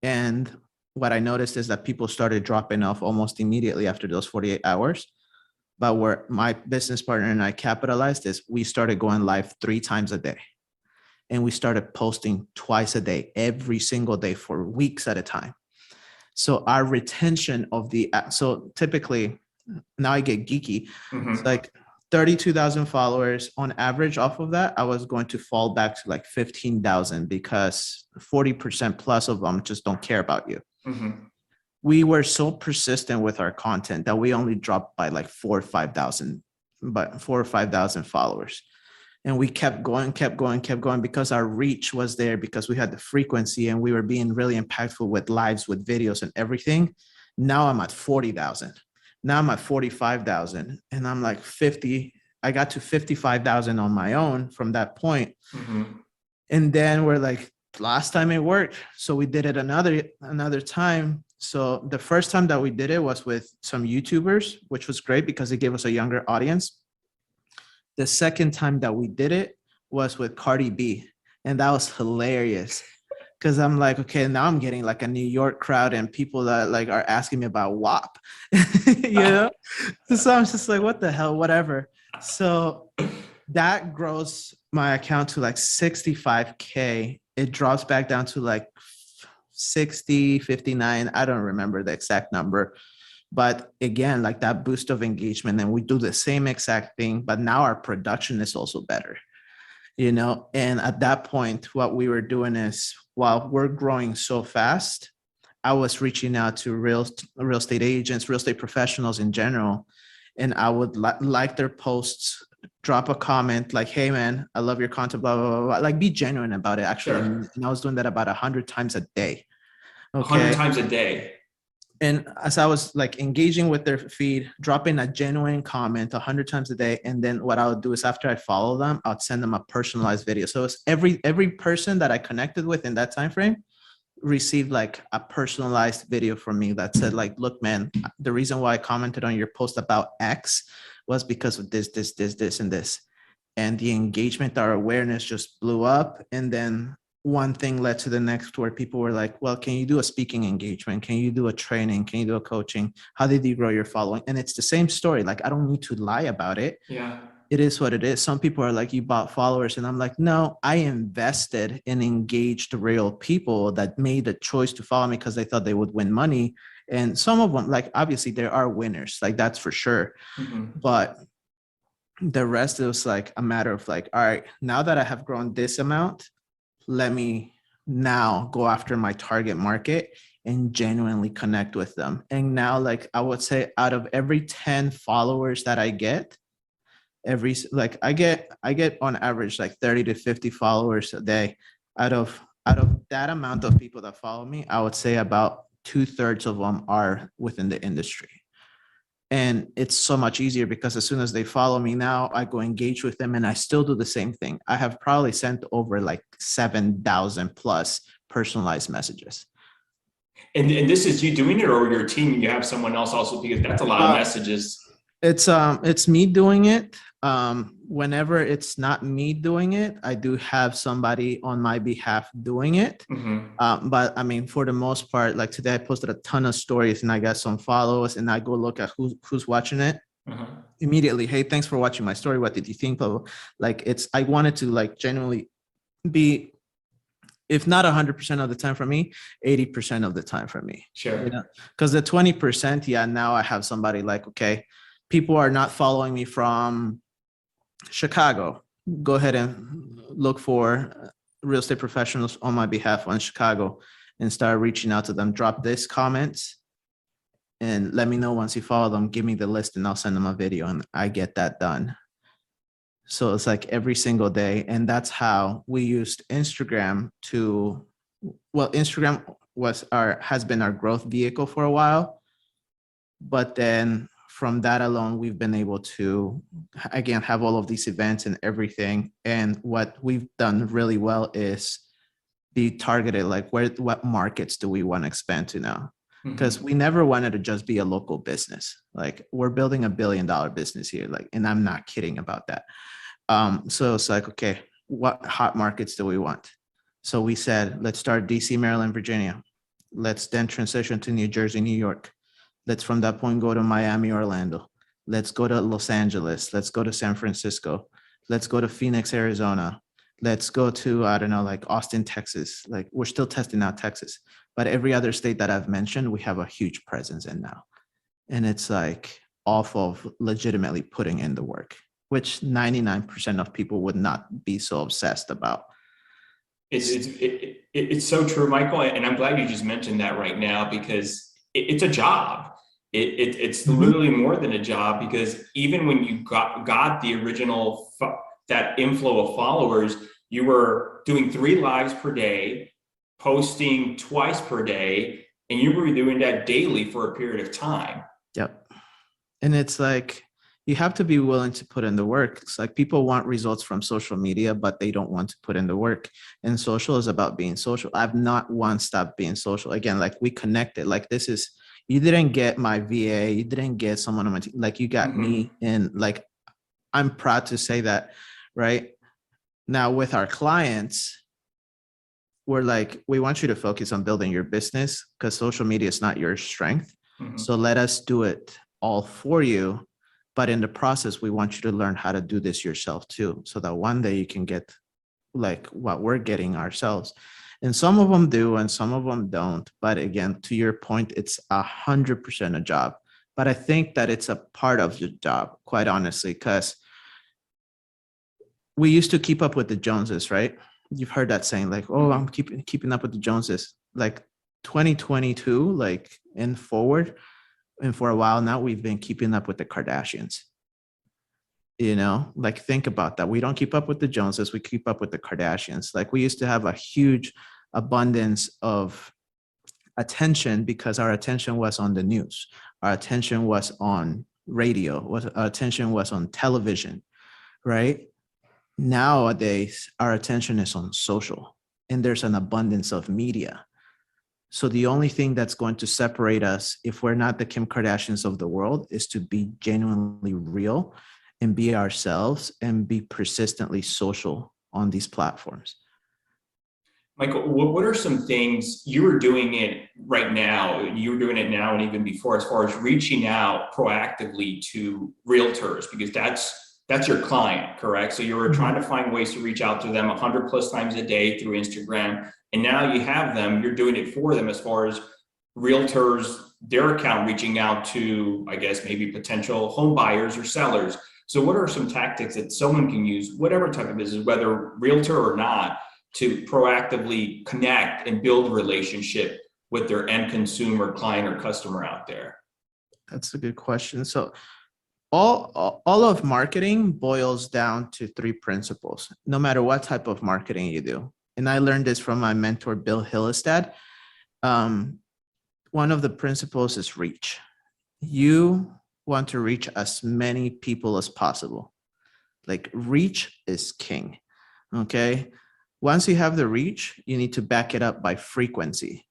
Speaker 2: And what I noticed is that people started dropping off almost immediately after those 48 hours. But where my business partner and I capitalized is we started going live 3 times a day. And we started posting twice a day, every single day for weeks at a time. So our retention of so typically, now I get geeky. It's like 32,000 followers on average. Off of that, I was going to fall back to like 15,000 because 40% plus of them just don't care about you. We were so persistent with our content that we only dropped by like 4,000 or 5,000 followers. And we kept going because our reach was there, because we had the frequency and we were being really impactful with lives, with videos and everything. Now I'm at 40,000. Now I'm at 45,000 and I'm like 50. I got to 55,000 on my own from that point. And then we're like, last time it worked. So we did it another time. So the first time that we did it was with some YouTubers, which was great because it gave us a younger audience. The second time that we did it was with Cardi B. And that was hilarious because I'm like, okay, now I'm getting like a New York crowd and people that like are asking me about WAP, you know? So I'm just like, what the hell, whatever. So that grows my account to like 65K. It drops back down to like 60, 59. I don't remember the exact number. But again, like that boost of engagement, and we do the same exact thing, but now our production is also better, you know? And at that point, what we were doing is, while we're growing so fast, I was reaching out to real estate agents, real estate professionals in general, and I would like their posts, drop a comment like, hey man, I love your content, blah, blah, blah, blah. Like be genuine about it actually.
Speaker 1: Sure.
Speaker 2: And I was doing that about 100 times a day. Okay.
Speaker 1: 100 times a day.
Speaker 2: And as I was like engaging with their feed, dropping a genuine comment 100 times a day. And then what I would do is after I follow them, I'd send them a personalized video. So it's every person that I connected with in that time frame received like a personalized video from me that said like, look, man, the reason why I commented on your post about X was because of this, and this. And the engagement, our awareness just blew up. And then one thing led to the next, where people were like, well, can you do a speaking engagement? Can you do a training? Can you do a coaching? How did you grow your following? And it's the same story. Like, I don't need to lie about it.
Speaker 1: Yeah.
Speaker 2: It is what it is. Some people are like, you bought followers. And I'm like, no, I invested in engaged real people that made a choice to follow me because they thought they would win money. And some of them, like, obviously there are winners, like that's for sure. But the rest, it was like a matter of like, all right, now that I have grown this amount, let me now go after my target market and genuinely connect with them. And now, like, I would say out of every 10 followers that I get, I get on average like 30 to 50 followers a day. Out of that amount of people that follow me, I would say about 2/3 of them are within the industry. And it's so much easier because as soon as they follow me now, I go engage with them and I still do the same thing. I have probably sent over like 7,000 plus personalized messages.
Speaker 1: And this is you doing it, or your team? You have someone else also, because that's a lot of messages.
Speaker 2: It's me doing it. Whenever it's not me doing it, I do have somebody on my behalf doing it. But I mean, for the most part, like today I posted a ton of stories and I got some followers, and I go look at who's watching it. Immediately, hey, thanks for watching my story. What did you think? Like, I wanted to like genuinely be, if not 100% of the time for me, 80% of the time for me.
Speaker 1: Sure.
Speaker 2: You know? Because the 20%, yeah, now I have somebody like, okay, people are not following me from Chicago. Go ahead and look for real estate professionals on my behalf on Chicago and start reaching out to them. Drop this comments and let me know once you follow them. Give me the list and I'll send them a video, and I get that done. So it's like every single day. And that's how we used Instagram to, well, Instagram has been our growth vehicle for a while. But then from that alone, we've been able to, again, have all of these events and everything. And what we've done really well is be targeted, like what markets do we want to expand to now? Because we never wanted to just be a local business. Like, we're building $1 billion business here. Like, and I'm not kidding about that. So it's like, okay, what hot markets do we want? So we said, let's start DC, Maryland, Virginia. Let's then transition to New Jersey, New York. Let's from that point go to Miami, Orlando. Let's go to Los Angeles. Let's go to San Francisco. Let's go to Phoenix, Arizona. Let's go to, I don't know, like Austin, Texas. Like we're still testing out Texas, but every other state that I've mentioned, we have a huge presence in now. And it's like off of legitimately putting in the work, which 99% of people would not be so obsessed about.
Speaker 1: It's so true, Michael, and I'm glad you just mentioned that right now because it's a job. It's
Speaker 2: Mhm.
Speaker 1: literally more than a job because even when you got the original that inflow of followers, you were doing 3 lives per day, posting twice per day, and you were doing that daily for a period of time.
Speaker 2: Yep. And it's like, you have to be willing to put in the work. It's like people want results from social media, but they don't want to put in the work. And social is about being social. I've not once stopped being social. Again, like we connected. Like this is, you didn't get my VA, you didn't get someone on my team, like you got
Speaker 1: Mm-hmm.
Speaker 2: me. And like, I'm proud to say that, right? Now with our clients, we're like, we want you to focus on building your business because social media is not your strength.
Speaker 1: Mm-hmm.
Speaker 2: So let us do it all for you. But in the process, we want you to learn how to do this yourself too. So that one day you can get like what we're getting ourselves. And some of them do and some of them don't. But again, to your point, it's 100% a job. But I think that it's a part of the job, quite honestly, because we used to keep up with the Joneses, right? You've heard that saying, like, "Oh, I'm
Speaker 1: Mm-hmm.
Speaker 2: keeping up with the Joneses." Like 2022, like and forward, and for a while now, we've been keeping up with the Kardashians. You know, like think about that. We don't keep up with the Joneses; we keep up with the Kardashians. Like we used to have a huge abundance of attention because our attention was on the news, our attention was on radio, our attention was on television, right? Nowadays our attention is on social and there's an abundance of media. So the only thing that's going to separate us if we're not the Kim Kardashians of the world is to be genuinely real and be ourselves and be persistently social on these platforms.
Speaker 1: Michael, what are some things you were doing it right now? You were doing it now and even before, as far as reaching out proactively to realtors, because that's your client, correct? So you were trying
Speaker 2: Mhm.
Speaker 1: to find ways to reach out to them 100 plus times a day through Instagram, and now you have them. You're doing it for them as far as realtors, their account reaching out to, I guess, maybe potential home buyers or sellers. So what are some tactics that someone can use, whatever type of business, whether realtor or not, to proactively connect and build a relationship with their end consumer, client, or customer out there?
Speaker 2: That's a good question. So all of marketing boils down to three principles, no matter what type of marketing you do. And I learned this from my mentor, Bill Hillestad. Um, one of the principles is reach. You want to reach as many people as possible. Like reach is king. Okay. Once you have the reach, you need to back it up by frequency.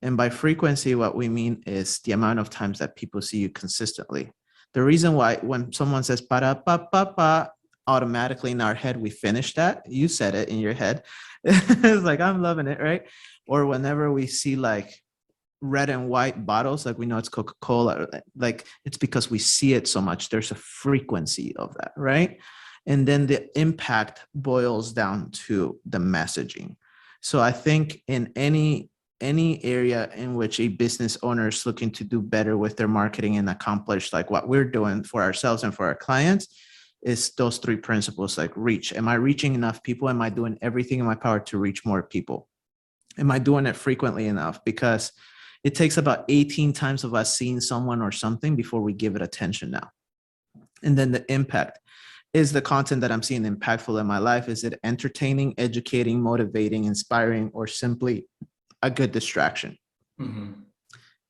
Speaker 2: And by frequency, what we mean is the amount of times that people see you consistently. The reason why when someone says para pa pa pa, automatically in our head we finish that. You said it in your head. It's like I'm loving it, right? Or whenever we see like red and white bottles, like we know it's Coca-Cola, like it's because we see it so much. There's a frequency of that, right? And then the impact boils down to the messaging. So I think in any area in which a business owner is looking to do better with their marketing and accomplish like what we're doing for ourselves and for our clients is those three principles, like reach. Am I reaching enough people? Am I doing everything in my power to reach more people? Am I doing it frequently enough? Because it takes about 18 times of us seeing someone or something before we give it attention now. And then the impact. Is the content that I'm seeing impactful in my life? Is it entertaining, educating, motivating, inspiring, or simply a good distraction?
Speaker 1: Mm-hmm.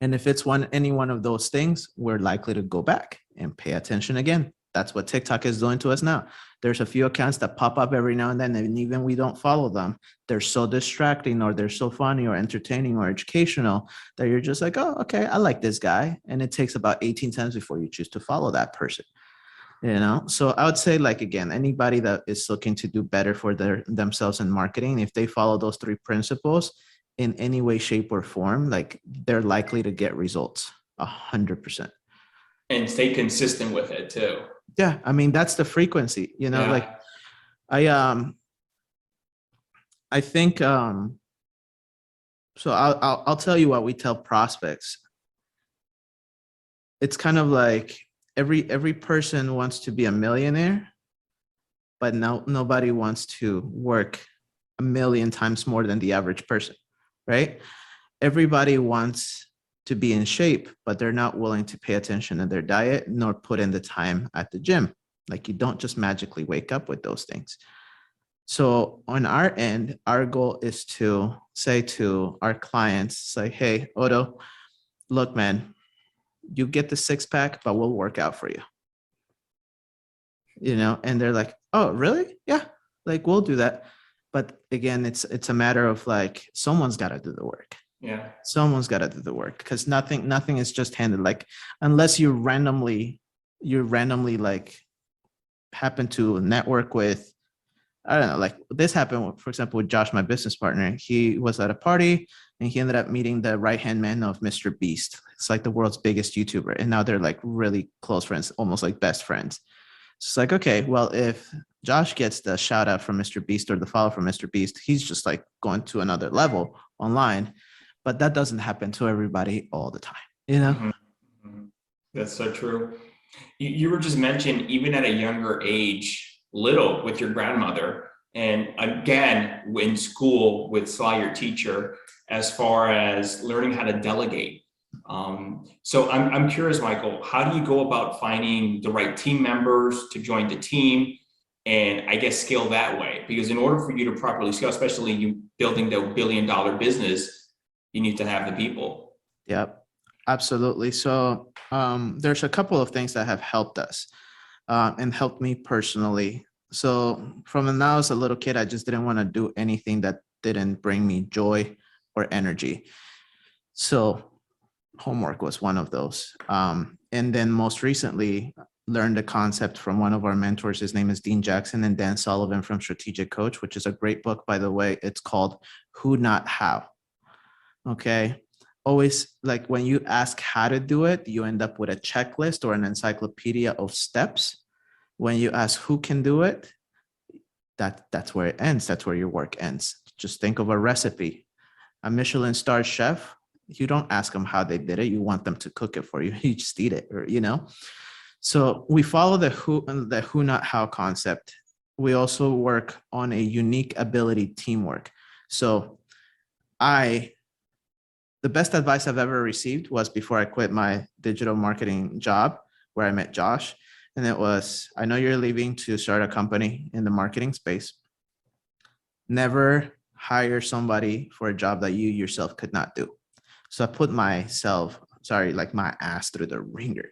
Speaker 2: And if it's any one of those things, we're likely to go back and pay attention again. That's what TikTok is doing to us now. There's a few accounts that pop up every now and then, and even we don't follow them. They're so distracting, or they're so funny, or entertaining, or educational that you're just like, oh, okay, I like this guy. And it takes about 18 times before you choose to follow that person. You know, so I would say, like, again, anybody that is looking to do better for themselves in marketing, if they follow those three principles in any way, shape, or form, like they're likely to get results 100%.
Speaker 1: And stay consistent with it too.
Speaker 2: Yeah, I mean that's the frequency, you know, like
Speaker 1: Yeah.
Speaker 2: I I think so I'll tell you what we tell prospects. It's kind of like every person wants to be a millionaire, but nobody wants to work a million times more than the average person, right? Everybody wants to be in shape, but they're not willing to pay attention to their diet nor put in the time at the gym. Like you don't just magically wake up with those things. So on our end, our goal is to say to our clients, say, hey, Otto, look, man, you get the six pack, but we'll work out for you. You know, and they're like, oh, really? Yeah, like we'll do that. But again, it's a matter of like someone's got to do the work.
Speaker 1: Yeah.
Speaker 2: Someone's got to do the work because nothing is just handed. Like unless you randomly like happen to network with, I don't know, like this happened, for example, with Josh, my business partner. He was at a party and he ended up meeting the right-hand man of Mr. Beast. It's like the world's biggest YouTuber. And now they're like really close friends, almost like best friends. So it's like, okay, well, if Josh gets the shout out from Mr. Beast or the follow from Mr. Beast, he's just like going to another level online. But that doesn't happen to everybody all the time, you know?
Speaker 1: Mm-hmm. That's so true. You were just mentioned even at a younger age, little with your grandmother, and again in school with Sly, your teacher, as far as learning how to delegate. So I'm curious, Michael, how do you go about finding the right team members to join the team, and I guess scale that way? Because in order for you to properly scale, especially you building the $1 billion business, you need to have the people.
Speaker 2: Yep, absolutely. So there's a couple of things that have helped us and helped me personally. So from when I was a little kid, I just didn't want to do anything that didn't bring me joy or energy. So homework was one of those. And then most recently, learned the concept from one of our mentors. His name is Dean Jackson and Dan Sullivan from Strategic Coach, which is a great book, by the way. It's called Who Not How. Okay. Always like when you ask how to do it, you end up with a checklist or an encyclopedia of steps. When you ask who can do it, that's where it ends. That's where your work ends. Just think of a recipe. A Michelin star chef, you don't ask them how they did it. You want them to cook it for you. You just eat it, or, you know. So we follow the who not how concept. We also work on a unique ability teamwork. So the best advice I've ever received was before I quit my digital marketing job, where I met Josh. And it was, I know you're leaving to start a company in the marketing space. Never hire somebody for a job that you yourself could not do. So I put my ass through the ringer,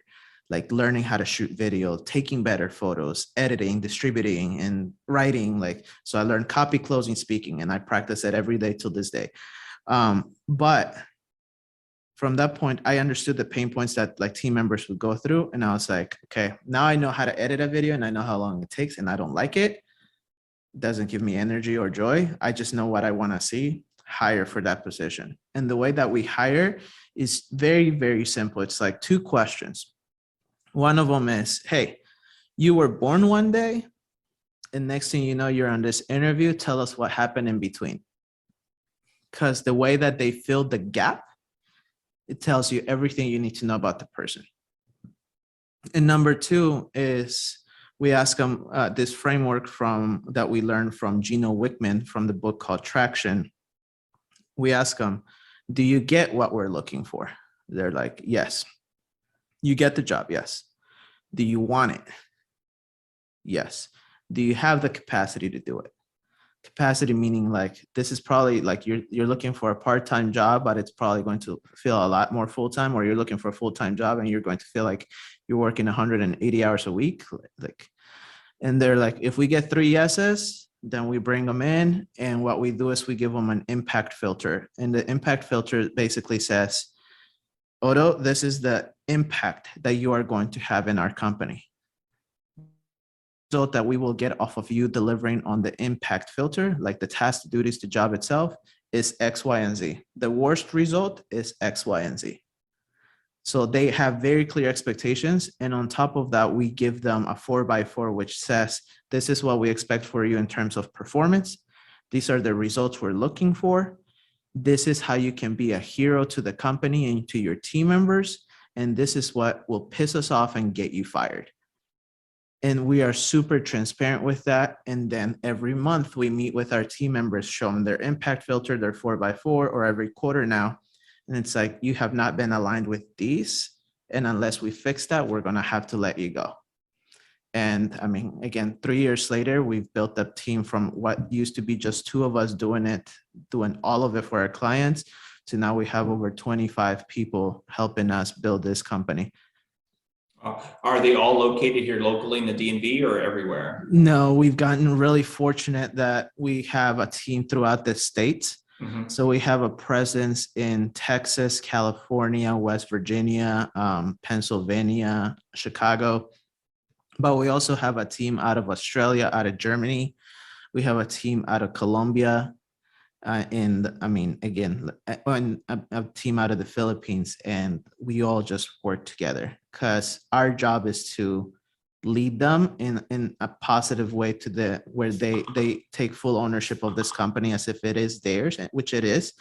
Speaker 2: like learning how to shoot video, taking better photos, editing, distributing, and writing. Like, so I learned copy, closing, speaking, and I practice it every day till this day. But from that point, I understood the pain points that like team members would go through. And I was like, okay, now I know how to edit a video and I know how long it takes and I don't like it. It doesn't give me energy or joy. I just know what I want to see, hire for that position. And the way that we hire is very, very simple. It's like 2 questions. One of them is, hey, you were born one day and next thing you know, you're on this interview. Tell us what happened in between. Because the way that they filled the gap, it tells you everything you need to know about the person. And number 2 is we ask them this framework that we learned from Gino Wickman from the book called Traction. We ask them, do you get what we're looking for? They're like, yes. You get the job? Yes. Do you want it? Yes. Do you have the capacity to do it? Capacity meaning like this is probably like you're looking for a part-time job, but it's probably going to feel a lot more full-time, or you're looking for a full-time job and you're going to feel like you're working 180 hours a week. Like, and they're like, if we get 3 yeses, then we bring them in. And what we do is we give them an impact filter. And the impact filter basically says, Otto, this is the impact that you are going to have in our company. Result that we will get off of you delivering on the impact filter, like the task, the duties, the job itself, is X, Y, and Z. The worst result is X, Y, and Z. So they have very clear expectations. And on top of that, we give them a 4x4, which says, this is what we expect for you in terms of performance. These are the results we're looking for. This is how you can be a hero to the company and to your team members. And this is what will piss us off and get you fired. And we are super transparent with that. And then every month we meet with our team members, show them their impact filter, their 4x4, or every quarter now. And it's like, you have not been aligned with these. And unless we fix that, we're going to have to let you go. And I mean, again, 3 years later, we've built a team from what used to be just 2 of us doing all of it for our clients, to now we have over 25 people helping us build this company.
Speaker 1: Are they all located here locally in the DMV or everywhere?
Speaker 2: No, we've gotten really fortunate that we have a team throughout the state.
Speaker 1: Mm-hmm.
Speaker 2: So we have a presence in Texas, California, West Virginia, Pennsylvania, Chicago. But we also have a team out of Australia, out of Germany. We have a team out of Colombia. And I mean, again, a team out of the Philippines, and we all just work together because our job is to lead them in a positive way to where they take full ownership of this company as if it is theirs, which it is.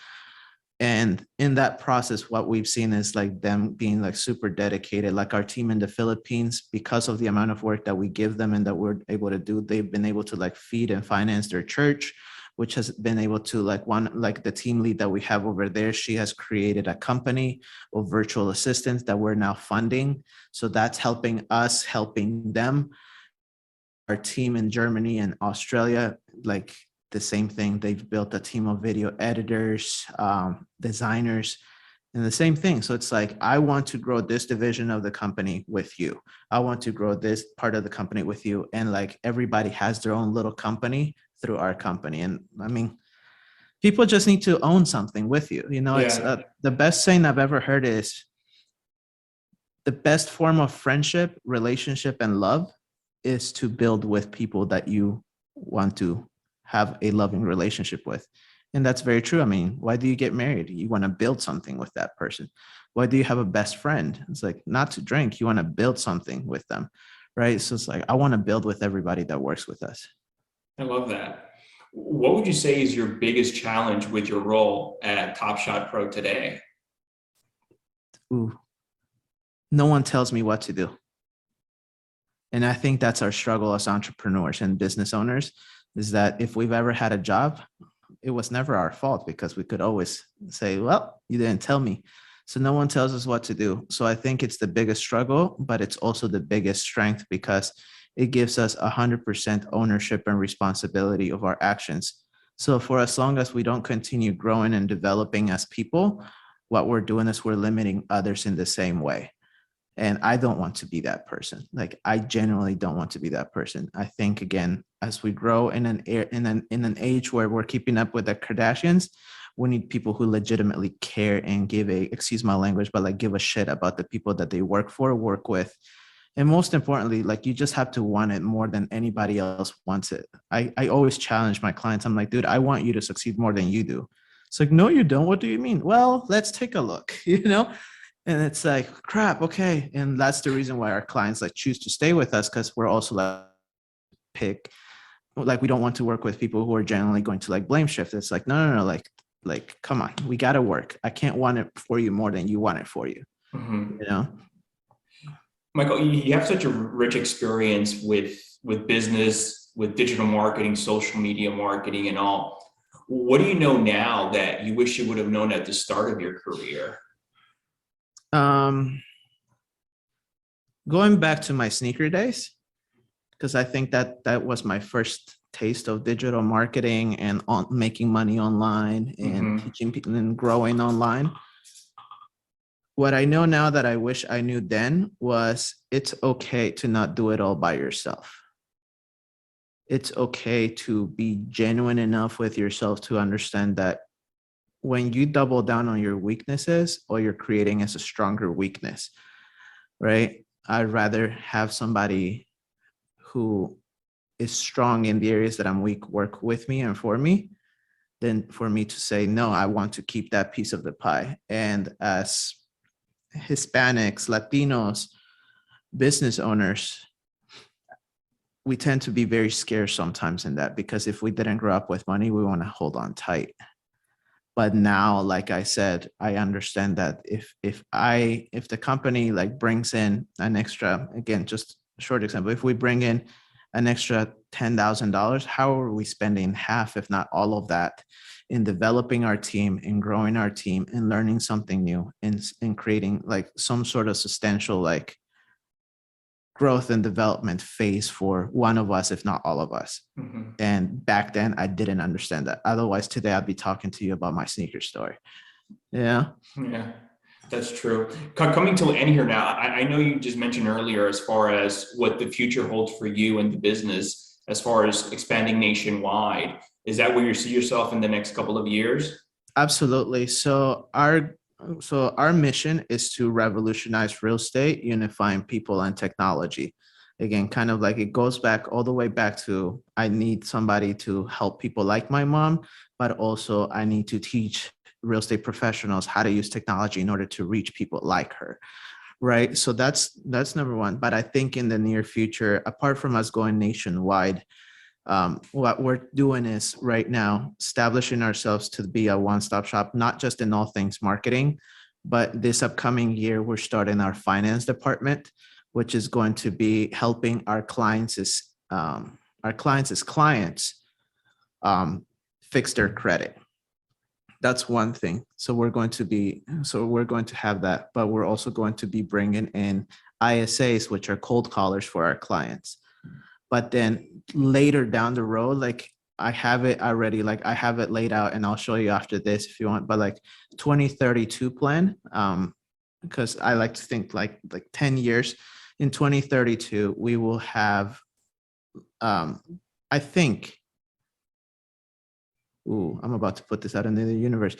Speaker 2: And in that process, what we've seen is like them being like super dedicated, like our team in the Philippines, because of the amount of work that we give them and that we're able to do, they've been able to like feed and finance their church, which has been able to like the team lead that we have over there. She has created a company of virtual assistants that we're now funding. So that's helping us, helping them. Our team in Germany and Australia, like the same thing. They've built a team of video editors, designers, and the same thing. So it's like, I want to grow this division of the company with you. I want to grow this part of the company with you. And like everybody has their own little company through our company. And I mean, people just need to own something with you. You know,
Speaker 1: Yeah.
Speaker 2: it's the best saying I've ever heard is the best form of friendship, relationship, and love is to build with people that you want to have a loving relationship with. And that's very true. I mean, why do you get married? You want to build something with that person. Why do you have a best friend? It's like, not to drink. You want to build something with them, right? So it's like, I want to build with everybody that works with us.
Speaker 1: I love that. What would you say is your biggest challenge with your role at Top Shot Pro today?
Speaker 2: Ooh, no one tells me what to do. And I think that's our struggle as entrepreneurs and business owners, is that if we've ever had a job, it was never our fault, because we could always say, well, you didn't tell me. So no one tells us what to do. So I think it's the biggest struggle, but it's also the biggest strength, because it gives us 100% ownership and responsibility of our actions. So for as long as we don't continue growing and developing as people, what we're doing is we're limiting others in the same way. And I don't want to be that person. Like, I genuinely don't want to be that person. I think, again, as we grow in an age where we're keeping up with the Kardashians, we need people who legitimately care and give excuse my language, but like give a shit about the people that they work for, work with. And most importantly, like, you just have to want it more than anybody else wants it. I always challenge my clients. I'm like, dude, I want you to succeed more than you do. It's like, no, you don't. What do you mean? Well, let's take a look, you know? And it's like, crap, okay. And that's the reason why our clients like choose to stay with us, because we're also like we don't want to work with people who are generally going to like blame shift. It's like, no, like, come on, we got to work. I can't want it for you more than you want it for you.
Speaker 1: Mm-hmm.
Speaker 2: You know,
Speaker 1: Michael, you have such a rich experience with business, with digital marketing, social media marketing, and all. What do you know now that you wish you would have known at the start of your career?
Speaker 2: Going back to my sneaker days, because I think that was my first taste of digital marketing and making money online and teaching people and growing online. What I know now that I wish I knew then was, it's okay to not do it all by yourself. It's okay to be genuine enough with yourself to understand that when you double down on your weaknesses, all you're creating is a stronger weakness, right? I'd rather have somebody who is strong in the areas that I'm weak work with me and for me, than for me to say, no, I want to keep that piece of the pie. And as Hispanics, Latinos, business owners, we tend to be very scarce sometimes in that, because if we didn't grow up with money, we want to hold on tight. But now, like I said, I understand that if the company like brings in an extra, again, just a short example, if we bring in an extra $10,000, how are we spending half, if not all of that, in developing our team, in growing our team, and learning something new, in creating like some sort of substantial like growth and development phase for one of us, if not all of us.
Speaker 1: Mm-hmm.
Speaker 2: And back then I didn't understand that. Otherwise today I'd be talking to you about my sneaker story. Yeah.
Speaker 1: Yeah, that's true. Coming to an end here now, I know you just mentioned earlier as far as what the future holds for you and the business, as far as expanding nationwide. Is that where you see yourself in the next couple of years?
Speaker 2: Absolutely. So our mission is to revolutionize real estate, unifying people and technology. Again, kind of like it goes back all the way back to I need somebody to help people like my mom, but also I need to teach real estate professionals how to use technology in order to reach people like her. Right. So that's number one. But I think in the near future, apart from us going nationwide, what we're doing is right now establishing ourselves to be a one-stop shop, not just in all things marketing, but this upcoming year, we're starting our finance department, which is going to be helping our clients' clients fix their credit. That's one thing. So we're going to have that, but we're also going to be bringing in ISAs, which are cold callers for our clients. But then later down the road, like I have it already, like I have it laid out, and I'll show you after this if you want, but like 2032 plan, because I like to think like 10 years. In 2032, we will have, I think, I'm about to put this out into the universe.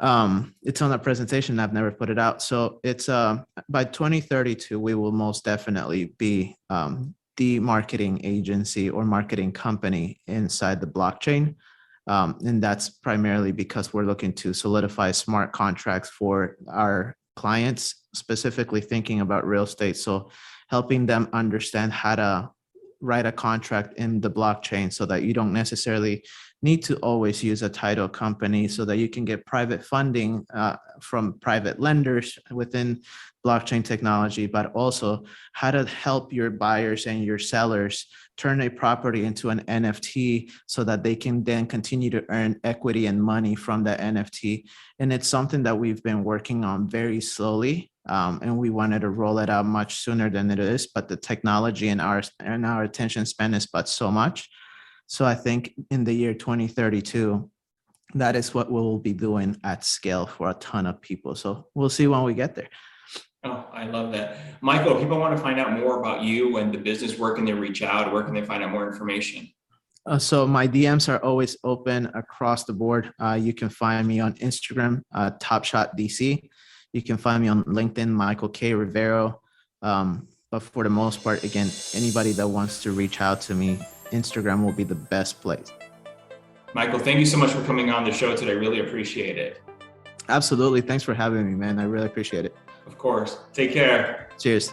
Speaker 2: It's on a presentation. I've never put it out. So it's by 2032, we will most definitely be the marketing agency or marketing company inside the blockchain. And that's primarily because we're looking to solidify smart contracts for our clients, specifically thinking about real estate. So helping them understand how to write a contract in the blockchain so that you don't necessarily need to always use a title company, so that you can get private funding from private lenders within blockchain technology, but also how to help your buyers and your sellers turn a property into an NFT so that they can then continue to earn equity and money from that NFT. And it's something that we've been working on very slowly. And we wanted to roll it out much sooner than it is, but the technology and our attention span is but so much. So I think in the year 2032, that is what we'll be doing at scale for a ton of people. So we'll see when we get there.
Speaker 1: Oh, I love that. Michael, if people want to find out more about you and the business, where can they reach out? Where can they find out more information?
Speaker 2: So my DMs are always open across the board. You can find me on Instagram, TopShotDC. You can find me on LinkedIn, Michael K. Rivero. But for the most part, again, anybody that wants to reach out to me, Instagram will be the best place.
Speaker 1: Michael, thank you so much for coming on the show today. Really appreciate it.
Speaker 2: Absolutely. Thanks for having me, man. I really appreciate it.
Speaker 1: Of course. Take care.
Speaker 2: Cheers.